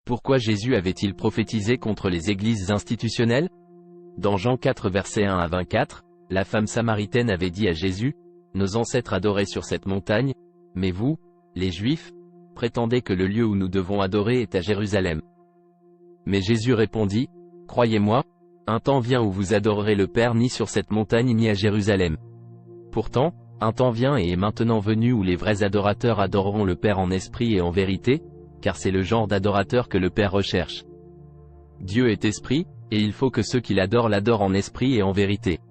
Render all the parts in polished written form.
Pourquoi Jésus avait-il prophétisé contre les églises institutionnelles? Dans Jean 4 versets 1 à 24, la femme samaritaine avait dit à Jésus, « Nos ancêtres adoraient sur cette montagne, mais vous, les Juifs, prétendez que le lieu où nous devons adorer est à Jérusalem. » Mais Jésus répondit, « Croyez-moi, un temps vient où vous adorerez le Père ni sur cette montagne ni à Jérusalem. Pourtant, un temps vient et est maintenant venu où les vrais adorateurs adoreront le Père en esprit et en vérité, car c'est le genre d'adorateur que le Père recherche. Dieu est esprit, et il faut que ceux qui l'adorent l'adorent en esprit et en vérité. »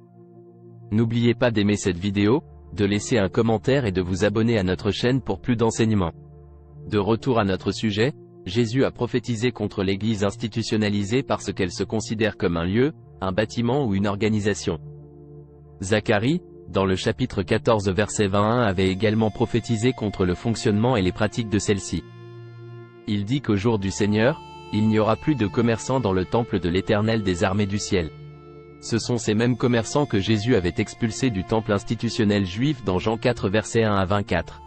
N'oubliez pas d'aimer cette vidéo, de laisser un commentaire et de vous abonner à notre chaîne pour plus d'enseignements. De retour à notre sujet, Jésus a prophétisé contre l'Église institutionnalisée parce qu'elle se considère comme un lieu, un bâtiment ou une organisation. Zacharie, dans le chapitre 14 verset 21 avait également prophétisé contre le fonctionnement et les pratiques de celle-ci. Il dit qu'au jour du Seigneur, il n'y aura plus de commerçants dans le temple de l'Éternel des armées du ciel. Ce sont ces mêmes commerçants que Jésus avait expulsés du temple institutionnel juif dans Jean 4 versets 1 à 24.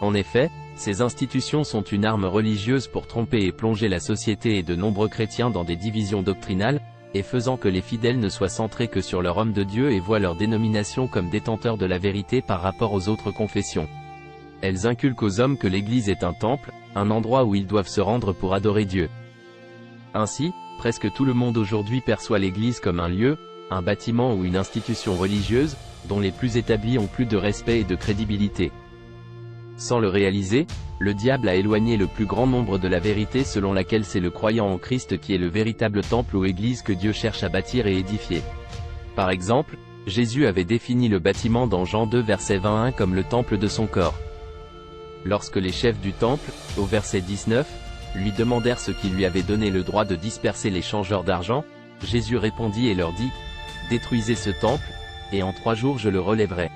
En effet, ces institutions sont une arme religieuse pour tromper et plonger la société et de nombreux chrétiens dans des divisions doctrinales, et faisant que les fidèles ne soient centrés que sur leur homme de Dieu et voient leur dénomination comme détenteurs de la vérité par rapport aux autres confessions. Elles inculquent aux hommes que l'Église est un temple, un endroit où ils doivent se rendre pour adorer Dieu. Ainsi, presque tout le monde aujourd'hui perçoit l'Église comme un lieu, un bâtiment ou une institution religieuse, dont les plus établis ont plus de respect et de crédibilité. Sans le réaliser, le diable a éloigné le plus grand nombre de la vérité selon laquelle c'est le croyant en Christ qui est le véritable temple ou église que Dieu cherche à bâtir et édifier. Par exemple, Jésus avait défini le bâtiment dans Jean 2 verset 21 comme le temple de son corps. Lorsque les chefs du temple, au verset 19, lui demandèrent ce qui lui avait donné le droit de disperser les changeurs d'argent, Jésus répondit et leur dit, « Détruisez ce temple, et en 3 jours je le relèverai. »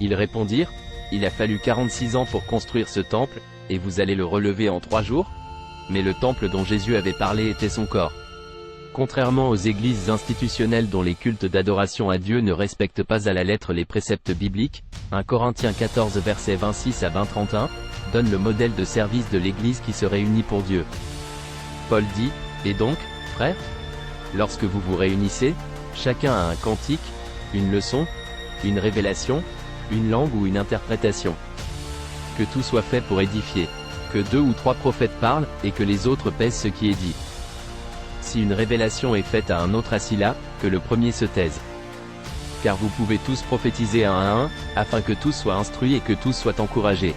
Ils répondirent, « Il a fallu 46 ans pour construire ce temple, et vous allez le relever en 3 jours ?» Mais le temple dont Jésus avait parlé était son corps. Contrairement aux églises institutionnelles dont les cultes d'adoration à Dieu ne respectent pas à la lettre les préceptes bibliques, 1 Corinthiens 14 versets 26 à 20-31, donne le modèle de service de l'Église qui se réunit pour Dieu. Paul dit, « Et donc, frères, lorsque vous vous réunissez, chacun a un cantique, une leçon, une révélation, une langue ou une interprétation. Que tout soit fait pour édifier, que 2 ou 3 prophètes parlent, et que les autres pèsent ce qui est dit. Si une révélation est faite à un autre assis là, que le premier se taise. Car vous pouvez tous prophétiser un à un, afin que tous soient instruits et que tous soient encouragés. »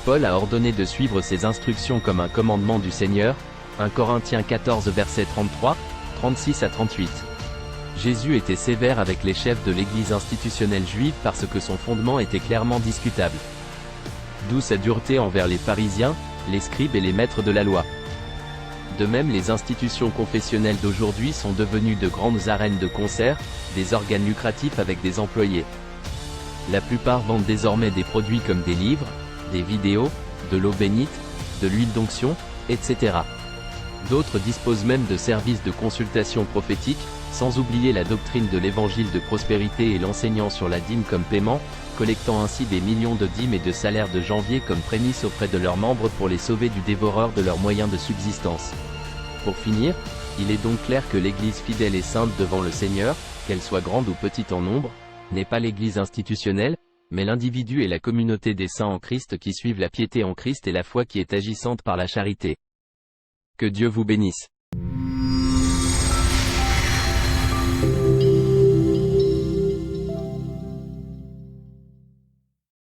Paul a ordonné de suivre ces instructions comme un commandement du Seigneur, 1 Corinthiens 14 versets 33, 36 à 38. Jésus était sévère avec les chefs de l'Église institutionnelle juive parce que son fondement était clairement discutable. D'où sa dureté envers les pharisiens, les scribes et les maîtres de la loi. De même, les institutions confessionnelles d'aujourd'hui sont devenues de grandes arènes de concert, des organes lucratifs avec des employés. La plupart vendent désormais des produits comme des livres, des vidéos, de l'eau bénite, de l'huile d'onction, etc. D'autres disposent même de services de consultation prophétique, sans oublier la doctrine de l'évangile de prospérité et l'enseignant sur la dîme comme paiement, collectant ainsi des millions de dîmes et de salaires de janvier comme prémisse auprès de leurs membres pour les sauver du dévoreur de leurs moyens de subsistance. Pour finir, il est donc clair que l'Église fidèle et sainte devant le Seigneur, qu'elle soit grande ou petite en nombre, n'est pas l'Église institutionnelle, mais l'individu et la communauté des saints en Christ qui suivent la piété en Christ et la foi qui est agissante par la charité. Que Dieu vous bénisse.